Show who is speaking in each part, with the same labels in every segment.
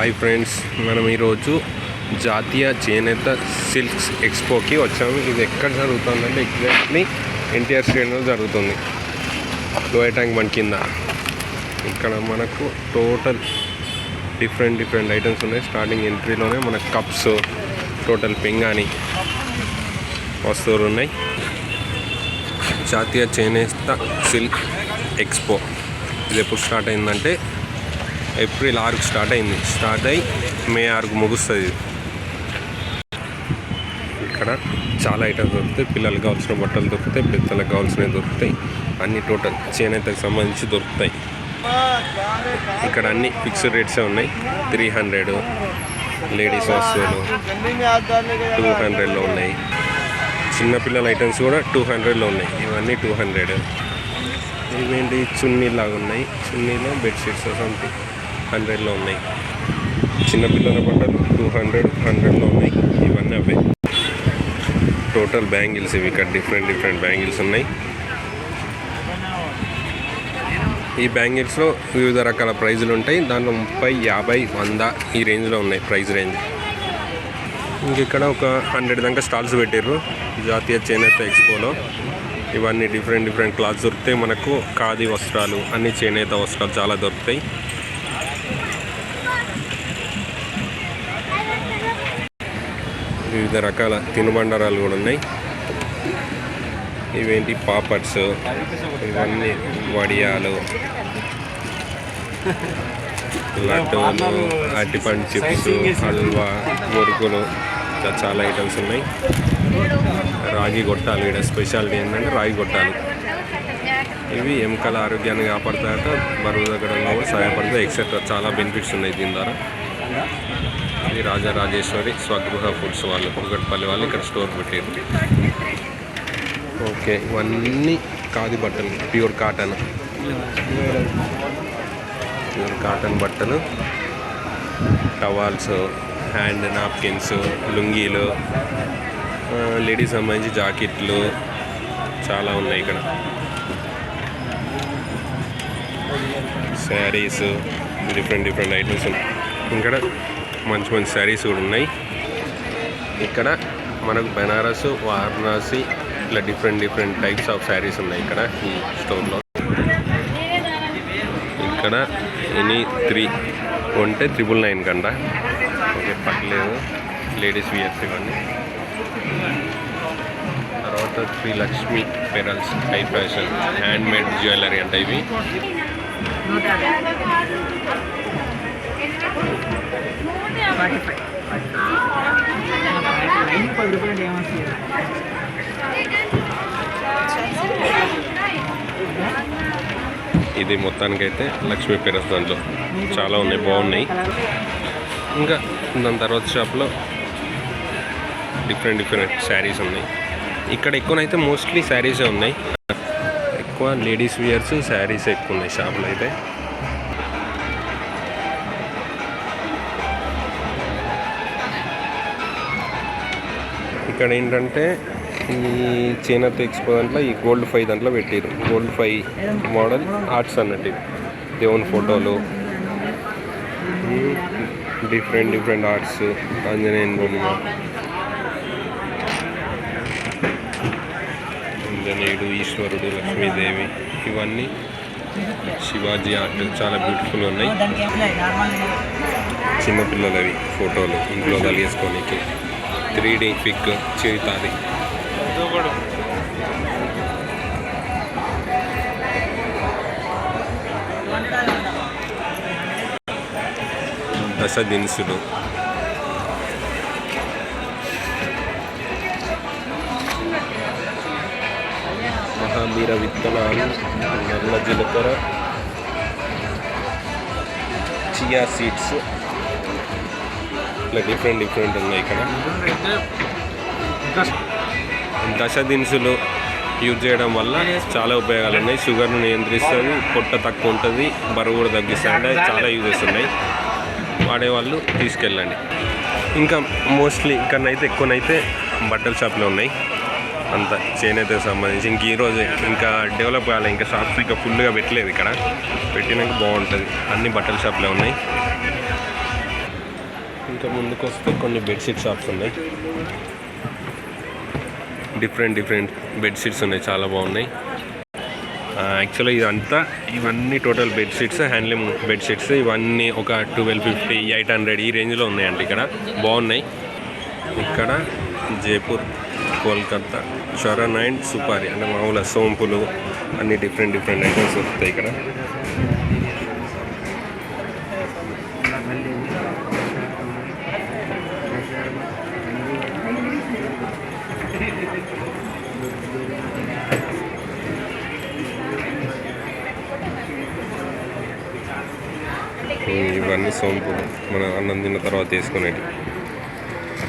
Speaker 1: Hi friends, మనం ఈరోజు జాతీయ చేనేత సిల్క్స్ ఎక్స్పోకి వచ్చాము. ఇది ఎక్కడ జరుగుతుందంటే ఎగ్జాక్ట్లీ ఎన్టీఆర్ స్టేడియంలో జరుగుతుంది, లోయర్ ట్యాంక్ బండ్ కింద. ఇక్కడ మనకు టోటల్ డిఫరెంట్ ఐటమ్స్ ఉన్నాయి. స్టార్టింగ్ ఎంట్రీలోనే మనకు కప్స్, టోటల్ పింగాణి వస్తువులు ఉన్నాయి. జాతీయ చేనేత సిల్క్ ఎక్స్పో ఇది ఎప్పుడు స్టార్ట్ అయిందంటే ఏప్రిల్ 6కు స్టార్ట్ అయ్యి మే 6కు ముగుస్తుంది. ఇక్కడ చాలా ఐటమ్స్ దొరుకుతాయి. పిల్లలకు కావాల్సిన బట్టలు దొరుకుతాయి, పెద్దలకు కావాల్సినవి దొరుకుతాయి. అన్ని టోటల్ చేనేతకు సంబంధించి దొరుకుతాయి. ఇక్కడ అన్ని ఫిక్స్డ్ రేట్సే ఉన్నాయి. 300, లేడీస్ వస్తువులు 200లో ఉన్నాయి. చిన్నపిల్లల ఐటమ్స్ కూడా 200లో ఉన్నాయి. ఇవన్నీ 200. ఇవేంటి చున్నీలాగా ఉన్నాయి. చున్నీలో బెడ్షీట్స్ సంథింగ్ 100లో ఉన్నాయి. చిన్నపిల్లల బట్టలు 200లో ఉన్నాయి. ఇవన్నీ అవే. టోటల్ బ్యాంగిల్స్ ఇవి. ఇక్కడ డిఫరెంట్ బ్యాంగిల్స్ ఉన్నాయి. ఈ బ్యాంగిల్స్లో వివిధ రకాల ప్రైజులు ఉంటాయి. దాంట్లో 30, 50, 100 ఈ రేంజ్లో ఉన్నాయి ప్రైస్ రేంజ్. ఇంకెక్కడ ఒక 100 దాకా స్టాల్స్ పెట్టారు జాతీయ చేనేత ఎక్స్పోలో. ఇవన్నీ డిఫరెంట్ క్లాత్స్ దొరుకుతాయి. మనకు ఖాదీ వస్త్రాలు, అన్ని చేనేత వస్త్రాలు చాలా దొరుకుతాయి. వివిధ రకాల తినుబండారాలు కూడా ఉన్నాయి. ఇవేంటి పాపడ్స్, ఇవన్నీ వడియాలు, లడ్డూలు, అరటిపండు చిప్స్, హల్వా, మురుకులు, చాలా ఐటమ్స్ ఉన్నాయి. రాగి గొట్టాలు, ఇక్కడ స్పెషాలిటీ ఏంటంటే రాగి గొట్టాలు. ఇవి ఎముకల ఆరోగ్యాన్ని కాపాడుతాయట, బరువు తగ్గడంలో కూడా సహాయపడతాయి, ఎక్సెట్రా చాలా బెనిఫిట్స్ ఉన్నాయి దీని ద్వారా. ఇది రాజరాజేశ్వరి స్వగృహ ఫుడ్స్ వాళ్ళు, కుకట్పల్లి వాళ్ళు ఇక్కడ స్టోర్ పెట్టారు. ఓకే, ఇవన్నీ ఖాదీ బట్టలు, ప్యూర్ కాటన్ బట్టలు, టవాల్స్, హ్యాండ్ నాప్కిన్స్, లుంగీలు, లేడీస్ సంబంధించి జాకెట్లు చాలా ఉన్నాయి. ఇక్కడ శారీస్, డిఫరెంట్ ఐటమ్స్ ఉన్నాయి. ఇక్కడ మంచి శారీస్ కూడా ఉన్నాయి. ఇక్కడ మనకు బెనారస్, వారణాసి, ఇట్లా డిఫరెంట్ టైప్స్ ఆఫ్ శారీస్ ఉన్నాయి ఇక్కడ ఈ స్టోర్లో. ఇక్కడ ఎనీ 3 కొంటే 999 కంట. ఓకే, పర్లేదు. లేడీస్ వియర్స్ ఇవన్నీ. తర్వాత Shri Lakshmi pearls, high fashion, handmade jewellery అంటే ఇవి. ఇది మొత్తానికైతే లక్ష్మీ పెరల్స్, దాంట్లో చాలా ఉన్నాయి, బాగున్నాయి. ఇంకా దాని తర్వాత షాప్లో డిఫరెంట్ శారీస్ ఉన్నాయి. ఇక్కడ ఎక్కువనైతే మోస్ట్లీ శారీసే ఉన్నాయి. ఎక్కువ లేడీస్ వియర్స్, శారీస్ ఎక్కువ ఉన్నాయి షాప్లో అయితే. ఇక్కడ ఏంటంటే ఈ చేనేత ఎక్స్పో దాంట్లో ఈ గోల్డ్ 5 దాంట్లో పెట్టారు. గోల్డ్ 5 మోడల్ ఆర్ట్స్ అన్నట్టు, దేవుని ఫోటోలు, డిఫరెంట్ ఆర్ట్స్, ఆంజనేయుని బొమ్మ, ఆంజనేయుడు, ఈశ్వరుడు, లక్ష్మీదేవి, ఇవన్నీ శివాజీ ఆర్ట్ చాలా బ్యూటిఫుల్ ఉన్నాయి. చిన్నపిల్లలవి ఫోటోలు ఇంట్లో కలిగేసుకోనికి, 3D పిక్, చేతాది. దశ దినుసులు, మహామీర విత్తనాలు, నల్ల జీలకర్ర, చియా సీడ్స్, ఇట్లా డిఫరెంట్ ఉన్నాయి. ఇక్కడ దశ దినుసులు యూజ్ చేయడం వల్ల చాలా ఉపయోగాలు ఉన్నాయి. షుగర్ను నియంత్రిస్తుంది, పొట్ట తక్కువ ఉంటుంది, బరువు కూడా తగ్గిస్తుంది. అంటే చాలా యూజెస్ ఉన్నాయి. వాడేవాళ్ళు తీసుకెళ్ళండి. ఇంకా మోస్ట్లీ ఇక్కడనైతే ఎక్కువనైతే బట్టల షాప్లో ఉన్నాయి. అంత చేనేతకు సంబంధించి ఇంక ఈరోజు ఇంకా డెవలప్ కాలే, ఇంకా షాప్స్ ఇంకా ఫుల్గా పెట్టలేదు. ఇక్కడ పెట్టినాక బాగుంటుంది. అన్ని బట్టల షాప్లో ఉన్నాయి. ఇంకా ముందుకు వస్తే కొన్ని బెడ్షీట్ షాప్స్ ఉన్నాయి. డిఫరెంట్ బెడ్షీట్స్ ఉన్నాయి, చాలా బాగున్నాయి. యాక్చువల్గా ఇవన్నీ టోటల్ బెడ్షీట్స్, హ్యాండ్లూమ్ బెడ్షీట్స్. ఇవన్నీ ఒక 1250, 800 ఈ రేంజ్లో ఉన్నాయండి. ఇక్కడ బాగున్నాయి. ఇక్కడ జైపూర్, కోల్కతా, చరణ్ అండ్ సుపారి అంటే మామూలు సోంపులు అన్ని డిఫరెంట్ ఐటమ్స్ వస్తాయి ఇక్కడ. ఇవన్నీ సోంపులు మన అన్నం తిన్న తర్వాత వేసుకునేవి.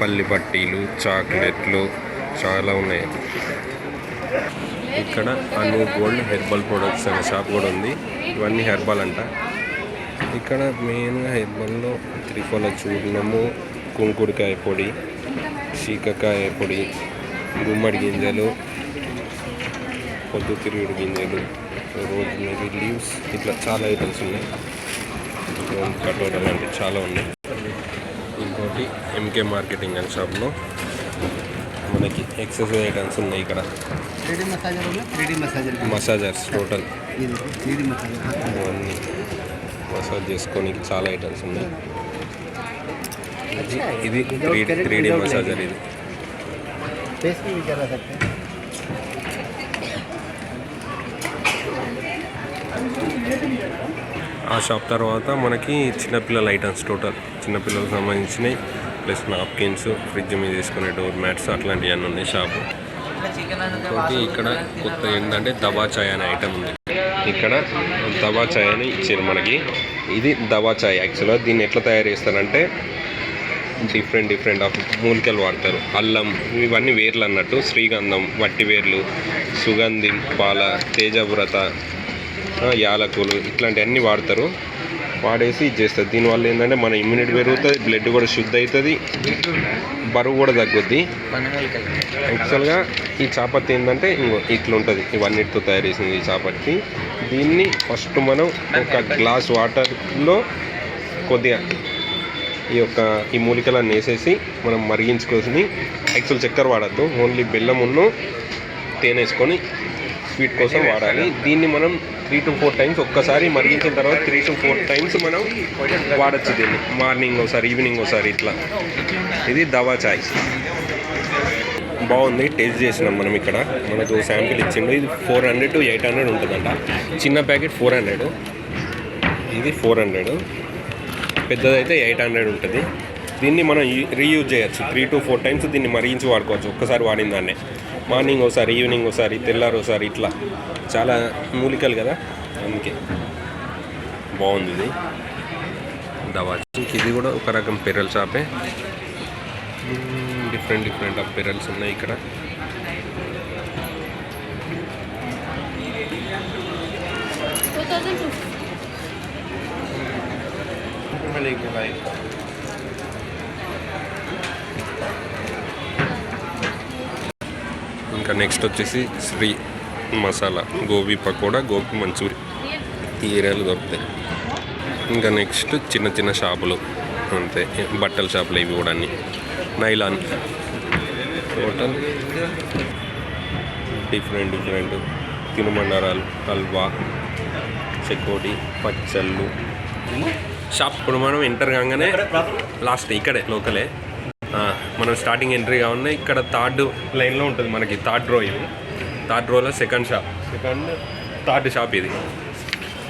Speaker 1: పల్లి పట్టీలు, చాక్లెట్లు చాలా ఉన్నాయి. ఇక్కడ అను గోల్డ్ హెర్బల్ ప్రొడక్ట్స్ అనే షాప్ కూడా ఉంది. ఇవన్నీ హెర్బల్ అంట. ఇక్కడ మెయిన్గా హెర్బల్లో త్రిఫల చూర్ణము, కుంకుడుకాయ పొడి, శీకాకాయ పొడి, గుమ్మడి గింజలు, పొద్దుతిరుగుడు గింజలు, రోజ్మెరీ లీవ్స్, ఇట్లా చాలా ఐటమ్స్ ఉన్నాయి. కటోరా లాంటివి చాలా ఉన్నాయి. ఇంకోటి ఎంకే మార్కెటింగ్ అనే షాప్లో మనకి ఎక్సర్సైజ్ ఐటమ్స్ ఉన్నాయి. ఇక్కడ మసాజర్స్ టోటల్ అన్నీ మసాజ్ చేసుకోనికి చాలా ఐటమ్స్ ఉన్నాయి. ఇది 3D మసాజర్. ఇది ఆ షాప్ తర్వాత మనకి చిన్నపిల్లల ఐటమ్స్ టోటల్ చిన్నపిల్లలకు సంబంధించినవి, ప్లస్ నాప్కిన్స్, ఫ్రిడ్జ్ మీద తీసుకునే డోర్ మ్యాట్స్ అట్లాంటివి అన్నీ ఉన్నాయి షాపు. ఇంకోటి ఇక్కడ కొత్త ఏంటంటే దబా చాయ్ అనే ఐటమ్ ఉంది. ఇక్కడ దబా చాయ్ అని ఇచ్చారు మనకి. ఇది దబా చాయ్. యాక్చువల్గా దీన్ని ఎట్లా తయారు చేస్తారంటే డిఫరెంట్ ఆఫ్ మూలికలు వాడతారు. అల్లం, ఇవన్నీ వేర్లు అన్నట్టు, శ్రీగంధం, వట్టి వేర్లు, సుగంధి, పాల, తేజవ్రత, యాలకులు ఇట్లాంటివన్నీ వాడతారు. వాడేసి ఇది చేస్తారు. దీనివల్ల ఏంటంటే మన ఇమ్యూనిటీ పెరుగుతుంది, బ్లడ్ కూడా శుద్ధి అవుతుంది, బరువు కూడా తగ్గుద్ది. యాక్చువల్గా ఈ చాపత్తి ఏంటంటే ఇట్లా ఉంటుంది. ఇవన్నిటితో తయారు చేసింది ఈ చాపత్తి. దీన్ని ఫస్ట్ మనం ఒక గ్లాస్ వాటర్లో కొద్దిగా ఈ మూలికలన్నీ వేసేసి మనం మరిగించుకొని, యాక్చువల్ చక్కెర వాడద్దు, ఓన్లీ బెల్లమును తేనె వేసుకొని స్వీట్ కోసం వాడాలి. దీన్ని మనం 3 to 4 టైమ్స్ ఒక్కసారి మరిగించిన తర్వాత 3 to 4 టైమ్స్ మనం వాడచ్చు. దీన్ని మార్నింగ్ ఒకసారి, ఈవినింగ్ ఒకసారి ఇట్లా. ఇది దవా చాయ్. బాగుంది, టేస్ట్ చేసినాం మనం. ఇక్కడ మనకు శాంపిల్ ఇచ్చిండు. ఇది 400 to 800 ఉంటుందంట. చిన్న ప్యాకెట్ 400, ఇది 400, పెద్దదైతే 800 ఉంటుంది. దీన్ని మనం రీయూజ్ చేయొచ్చు. 3 to 4 టైమ్స్ దీన్ని మరిగించి వాడుకోవచ్చు. ఒక్కసారి వాడిన దాన్నే మార్నింగ్ ఒకసారి, ఈవినింగ్ ఒకసారి, తెల్లారు ఒకసారి, ఇట్లా. చాలా మూలికలు కదా, అందుకే బాగుంది ఇది దవా. ఇది కూడా ఒక రకం పెరల్ షాపే. డిఫరెంట్ ఆఫ్ పెరల్స్ ఉన్నాయి ఇక్కడ. ఇంకా నెక్స్ట్ వచ్చేసి శ్రీ మసాలా, గోబీ పకోడా, గోబీ మంచూరి ఈ ఏరియాలో దొరుకుతాయి. ఇంకా నెక్స్ట్ చిన్న షాపులు అంతే, బట్టల షాపులు ఇవి కూడా అన్నీ. నైలాన్ టోటల్ డిఫరెంట్ తినుబండారాలు, హల్వా, చెకోడి, పచ్చళ్ళు షాప్. ఇప్పుడు మనం ఎంటర్ కాగానే లాస్ట్ ఇక్కడే లోకలే, మనం స్టార్టింగ్ ఎంట్రీ కావాలన్నా ఇక్కడ 3rd లైన్లో ఉంటుంది మనకి. 3rd రో. ఇది 3rd రోలో థర్డ్ షాప్ ఇది.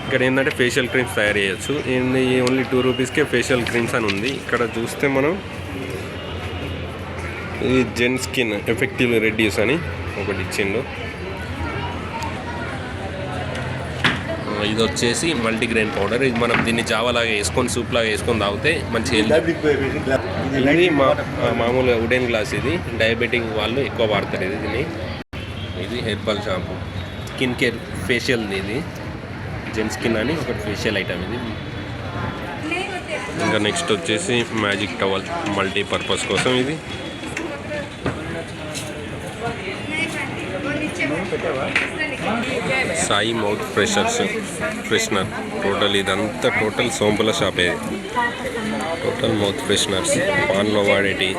Speaker 1: ఇక్కడ ఏంటంటే ఫేషియల్ క్రీమ్స్ తయారు చేయొచ్చు. ఓన్లీ 2 రూపీస్కే ఫేషియల్ క్రీమ్స్ అని ఉంది. ఇక్కడ చూస్తే మనం ఇది జెన్ స్కిన్ ఎఫెక్టివ్ రెడ్యూస్ అని ఒకటి ఇచ్చిండు. ఇది వచ్చేసి మల్టీగ్రెయిన్ పౌడర్. ఇది మనం దీన్ని జావాలాగా వేసుకొని, సూప్ లాగా వేసుకొని తాగితే మంచి హెల్త్. ఇది మామూలుగా వుడెన్ గ్లాస్. ఇది డయాబెటిక్ వాళ్ళు ఎక్కువ వాడతారు దీన్ని. ఇది herbal shampoo, skin care facial. ఇది జెన్ స్కిన్ అని ఒకటి ఫేషియల్ ఐటమ్ ఇది. ఇంకా నెక్స్ట్ వచ్చేసి మ్యాజిక్ టవల్, మల్టీపర్పస్ కోసం. ఇది సాయి మౌత్ ఫ్రెషనర్ టోటల్ ఇదంతా టోటల్ సోంపుల షాపే. టోటల్ మౌత్ ఫ్రెషనర్స్, పాన్లో వాడేటి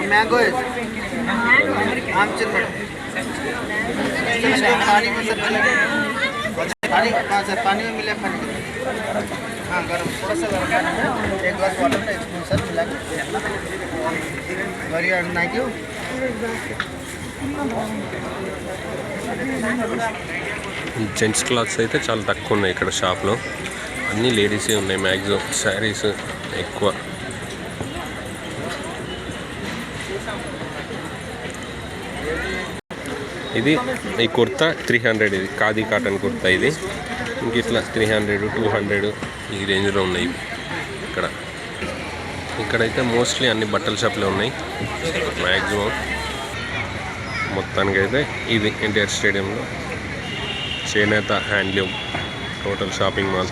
Speaker 2: पानी में मिला पानी हाँ गर्म थोड़ा सा गर्म एक ग्लास वाटर में 1 स्पून सर मिला के गरी ना क्यों
Speaker 1: జెంట్స్ క్లాత్స్ అయితే చాలా తక్కువ ఉన్నాయి ఇక్కడ షాప్లో. అన్నీ లేడీసే ఉన్నాయి మ్యాక్సిమం. శారీస్ ఎక్కువ. ఇది ఈ కుర్తా 300, ఇది ఖాదీ కాటన్ కుర్తా. ఇది ఇంక ఇట్లా 300, 200 ఈ రేంజ్లో ఉన్నాయి ఇక్కడ. ఇక్కడైతే మోస్ట్లీ అన్ని బట్టల షాపులే ఉన్నాయి మ్యాక్సిమం. మొత్తానికైతే ఇది ఎన్టీఆర్ స్టేడియంలో చేనేత హ్యాండ్లూమ్ టోటల్ షాపింగ్ మాల్.